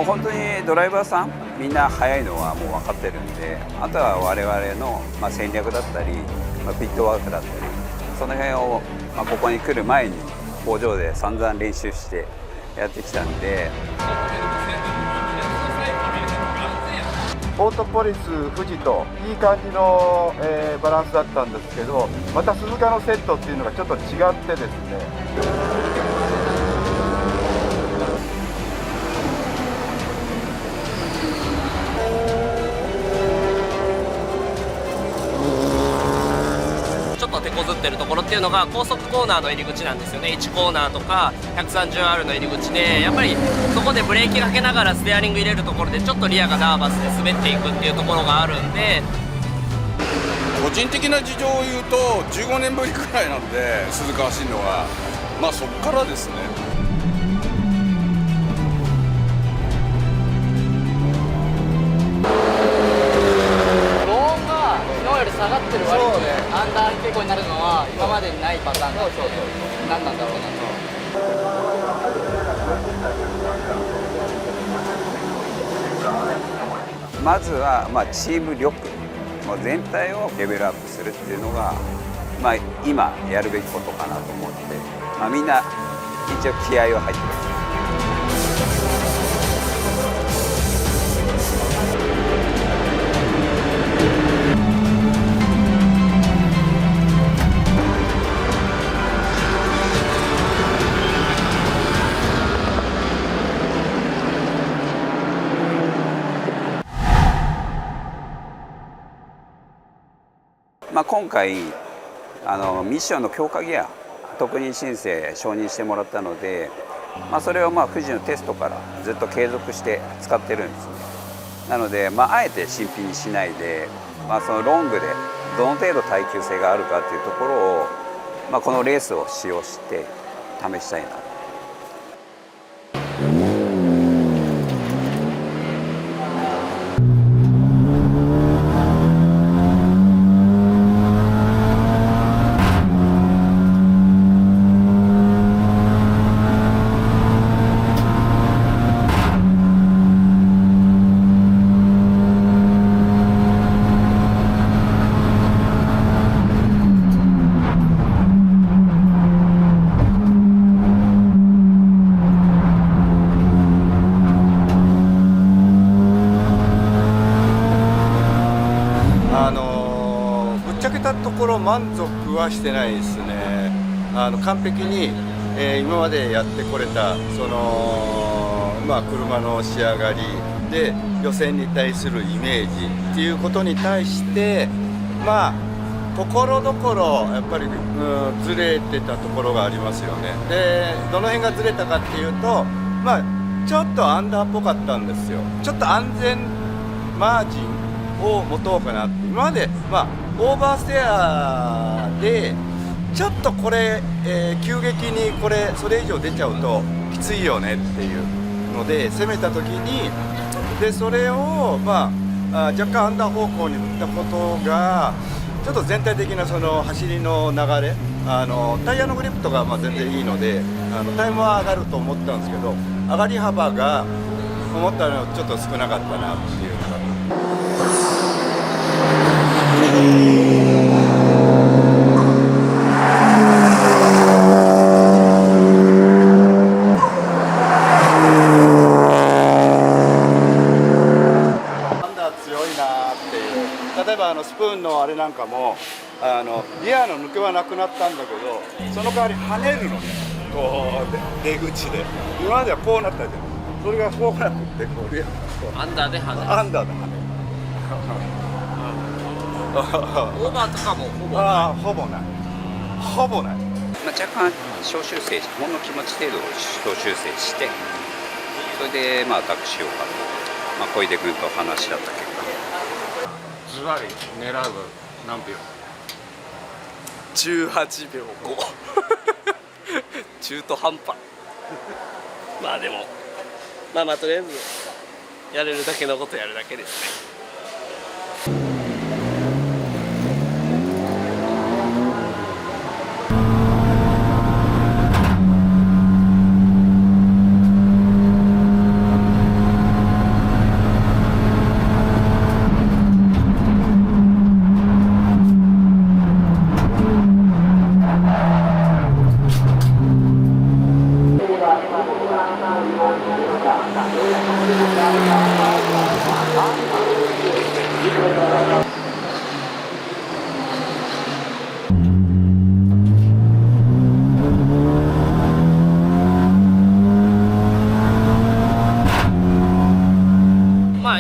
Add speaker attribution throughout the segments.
Speaker 1: もう本当にドライバーさんみんな速いのはもう分かってるんで、あとは我々の戦略だったり、ピットワークだったり、その辺をここに来る前に工場で散々練習してやってきたんで。
Speaker 2: オートポリス富士といい感じの、バランスだったんですけど、また鈴鹿のセットっていうのがちょっと違ってですね。
Speaker 3: ちょっと手こずってるところっていうのが高速コーナーの入り口なんですよね。1コーナーとか 130R の入り口で、やっぱりそこでブレーキかけながらステアリング入れるところでちょっとリアがナーバスで滑っていくっていうところがあるんで、
Speaker 4: 個人的な事情を言うと15年ぶりくらいなんで鈴鹿走るのは、そっからですね。
Speaker 3: より下がってる割にアンダー傾向になるのは今までにないパターンなんで、何なんだろうな
Speaker 1: と。まずはチーム力、もう全体をレベルアップするっていうのが、今やるべきことかなと思って、みんな一応気合は入ってます。今回ミッションの強化ギア特認申請承認してもらったので、それを富士のテストからずっと継続して使ってるんですね。なので、あえて新品にしないで、そのロングでどの程度耐久性があるかっていうところを、このレースを使用して試したいな。
Speaker 2: ぶっちゃけたところ満足はしてないですね。完璧に、今までやってこれたその、車の仕上がりで予選に対するイメージっていうことに対してところどころやっぱり、ずれてたところがありますよね。でどの辺がずれたかっていうとちょっとアンダーっぽかったんですよ。ちょっと安全マージンを持とうかなって。今までオーバーステアでちょっとこれ、急激にそれ以上出ちゃうときついよねっていうので攻めた時に、でそれを若干アンダー方向に振ったことがちょっと全体的なその走りの流れ、タイヤのグリップとか全然いいのでタイムは上がると思ったんですけど、上がり幅が思ったのよりちょっと少なかったなっていうのが。例えばスプーンのあれなんかもリアの抜けはなくなったんだけど、その代わり跳ねるのね、こう出口で。今まではこうなったじゃん。それがこうなってリア
Speaker 3: アンダーで跳ねる。
Speaker 2: アンダーで跳ねる。
Speaker 3: オーバーとかも
Speaker 2: ほぼない。ほぼない。
Speaker 1: 若干小修正、ほんの気持ち程度小修正して、それでアタックしようかと、小出君と話し合った結果。
Speaker 4: ズバリ狙う何秒
Speaker 3: ？18秒5中途半端でもとりあえずやれるだけのことやるだけですね。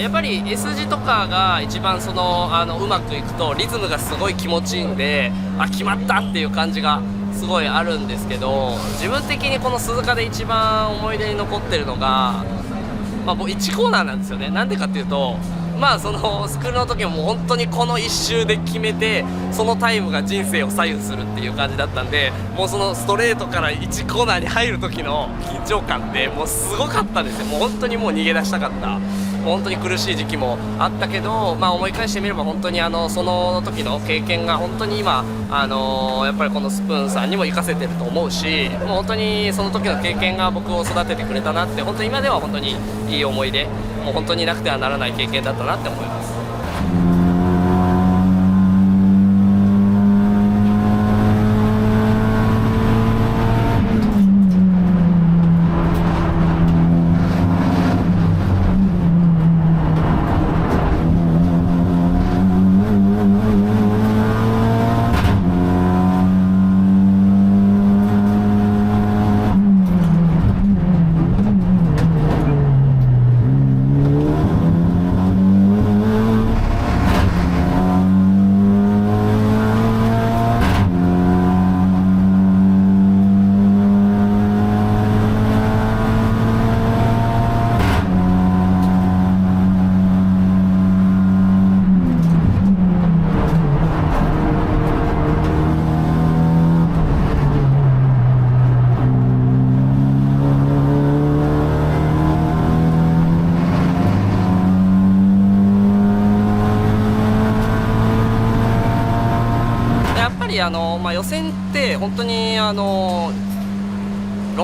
Speaker 3: やっぱり S 字とかが一番うまくいくとリズムがすごい気持ちいいんで、決まったっていう感じがすごいあるんですけど、自分的にこの鈴鹿で一番思い出に残ってるのが、もう1コーナーなんですよね。なんでかっていうと、スクールの時ももう本当にこの1周で決めて、そのタイムが人生を左右するっていう感じだったんで、もうそのストレートから1コーナーに入る時の緊張感ってもうすごかったですよ。もう本当にもう逃げ出したかった。もう本当に苦しい時期もあったけど、思い返してみれば本当にその時の経験が本当に今やっぱりこのスプーンさんにも活かせてると思うし、もう本当にその時の経験が僕を育ててくれたなって、本当に今では本当にいい思い出、もう本当になくてはならない経験だったなって思います。予選って本当にロ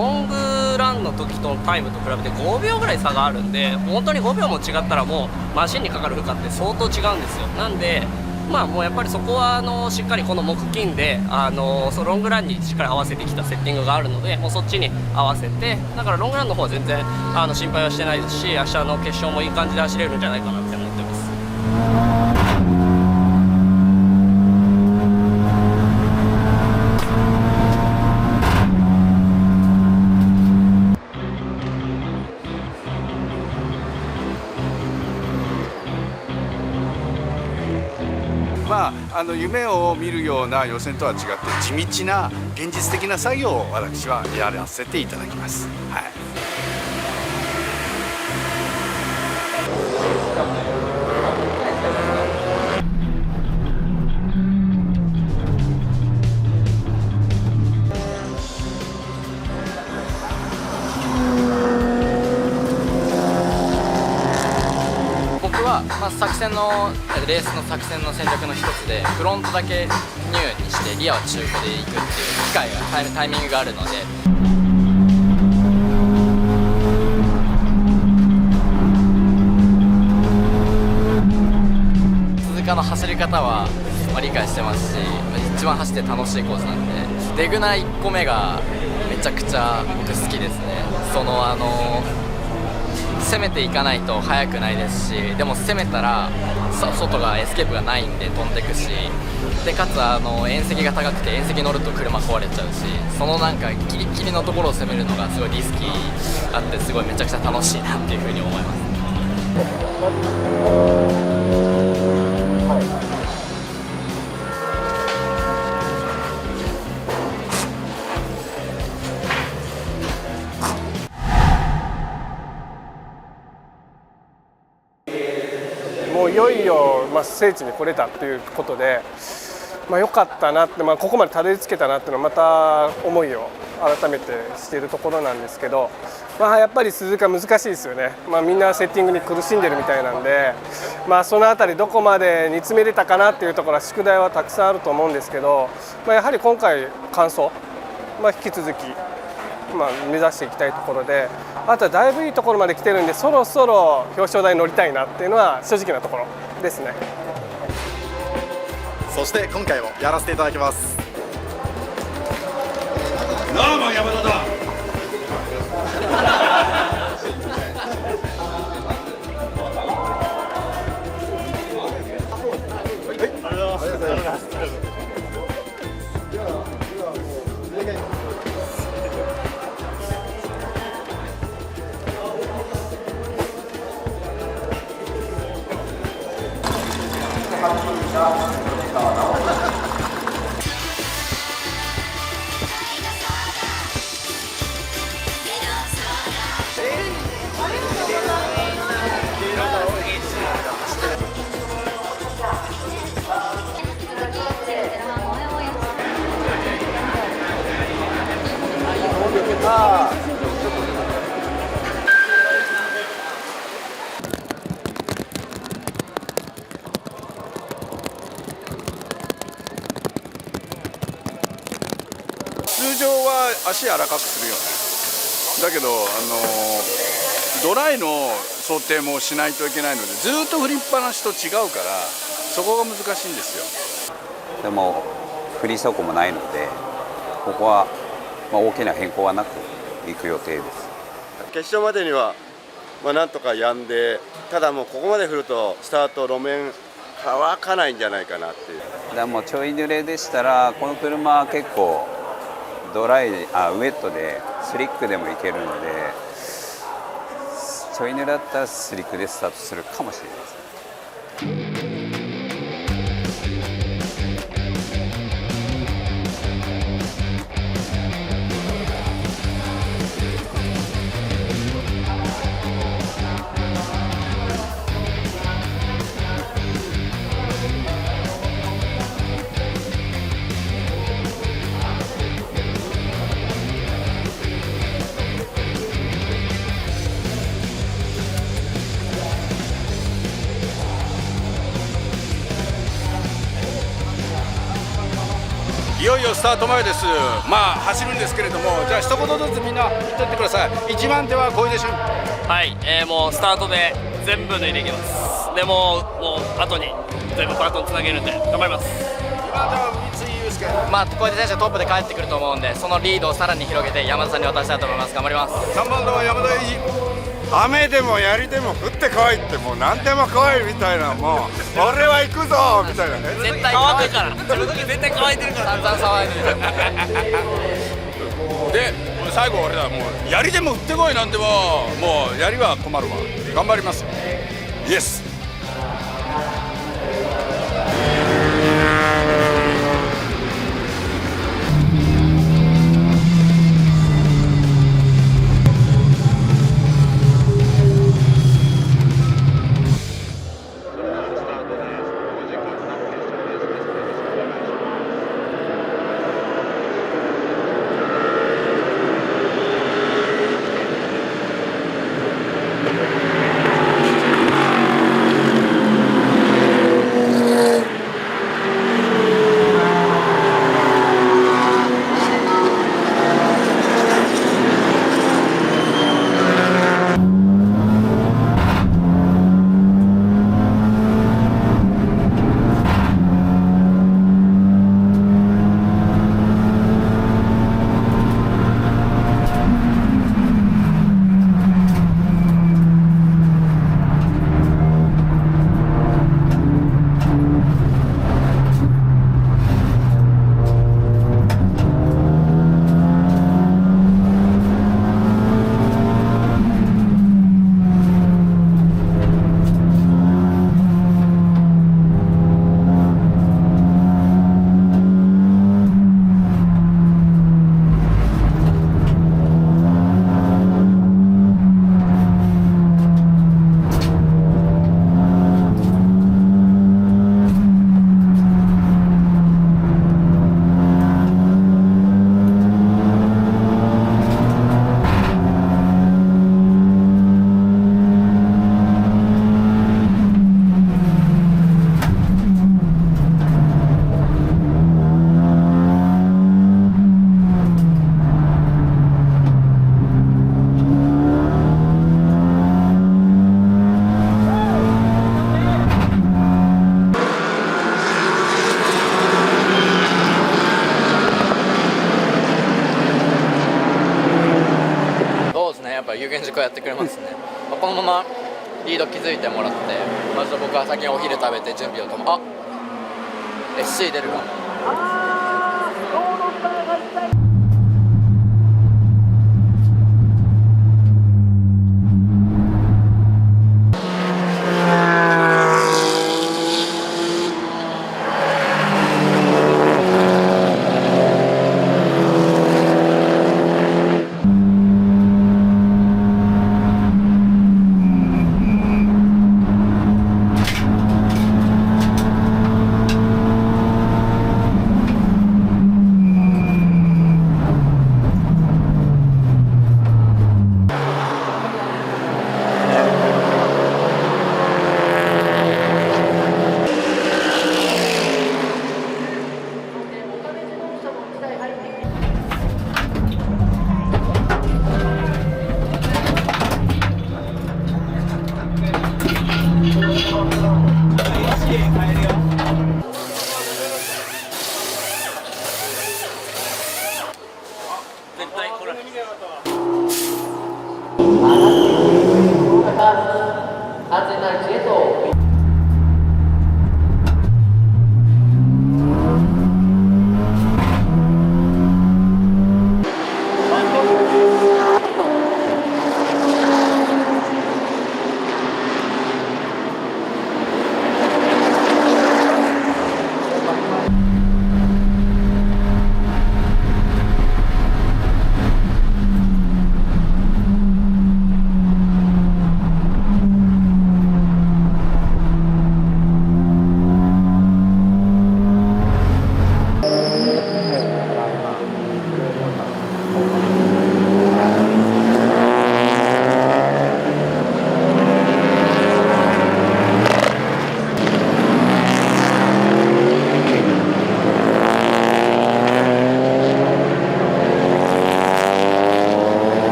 Speaker 3: ングランの時とのタイムと比べて5秒ぐらい差があるんで、本当に5秒も違ったらもうマシンにかかる負荷って相当違うんですよ。なんでもうやっぱりそこはしっかりこの木金でそのロングランにしっかり合わせてきたセッティングがあるので、もうそっちに合わせて、だからロングランの方は全然心配はしてないですし、明日の決勝もいい感じで走れるんじゃないかなって思ってます。
Speaker 5: 夢を見るような予選とは違って地道な現実的な作業を私はやらせていただきます。はい。
Speaker 6: 作戦のレースの作戦の戦略の一つで、フロントだけニューにしてリアは中古で行くっていう機会がタイミングがあるので、鈴鹿の走り方は理解してますし、一番走って楽しいコースなんで、デグナ1個目がめちゃくちゃ僕好きですね。攻めていかないと速くないですし、でも攻めたら外がエスケープがないんで飛んでくし、でかつ縁石が高くて縁石乗ると車壊れちゃうし、そのなんかギリギリのところを攻めるのがすごいリスキーあって、すごいめちゃくちゃ楽しいなっていうふうに思います。
Speaker 7: もういよいよ聖地に来れたということで、良かったなって、ここまでたどり着けたなっていうのはまた思いを改めてしているところなんですけど、やっぱり鈴鹿難しいですよね。みんなセッティングに苦しんでるみたいなんで、その辺りどこまで煮詰めれたかなっていうところは宿題はたくさんあると思うんですけど、やはり今回完走、引き続き目指していきたいところで、あとはだいぶいいところまで来てるんで、そろそろ表彰台に乗りたいなっていうのは正直なところですね。
Speaker 8: そして今回もやらせていただきます。
Speaker 4: どうも山田だ。通常は足柔らかくするよね。だけどドライの想定もしないといけないので、ずっと振りっぱなしと違うから、そこが難しいんですよ。
Speaker 1: でも振り底もないので、ここは大きな変更はなく行く予定です。
Speaker 2: 決勝までには、なんとかやんで、ただもうここまで降るとスタート路面乾かないんじゃないかなっていう。
Speaker 1: だからもうちょい濡れでしたら、この車は結構ドライウェットでスリックでもいけるので、ちょい濡れだったらスリックでスタートするかもしれないです。
Speaker 4: いよいよスタート前です。走るんですけれども、じゃあ一言ずつみんな言っといてください。1番手は小出俊。
Speaker 3: はい、もうスタートで全部抜いていきます。でもう後に全部バトンつなげるんで頑張ります。
Speaker 4: 2番手は三井祐介。
Speaker 6: 小出選手トップで帰ってくると思うんで、そのリードをさらに広げて山田さんに渡したいと思います。頑張ります。
Speaker 4: 3番手は山田栄二。
Speaker 2: 雨でも槍でも降ってこいって、もう何でも来いみたいな、もう俺は行くぞみたいなね。
Speaker 3: 絶対乾くから、その時絶対乾いてるから。
Speaker 6: 散々騒いでる。
Speaker 4: で最後俺らもう槍でも打ってこいなんてもう槍は困るわ。頑張りますよ。イエス。
Speaker 6: 有言実行やってくれますね。このままリード気づいてもらって、まず僕は先にお昼食べて準備をSC 出るかも。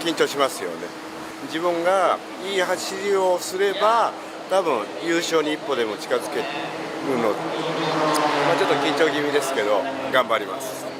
Speaker 2: 緊張しますよね。自分がいい走りをすれば多分優勝に一歩でも近づけるので、ちょっと緊張気味ですけど頑張ります。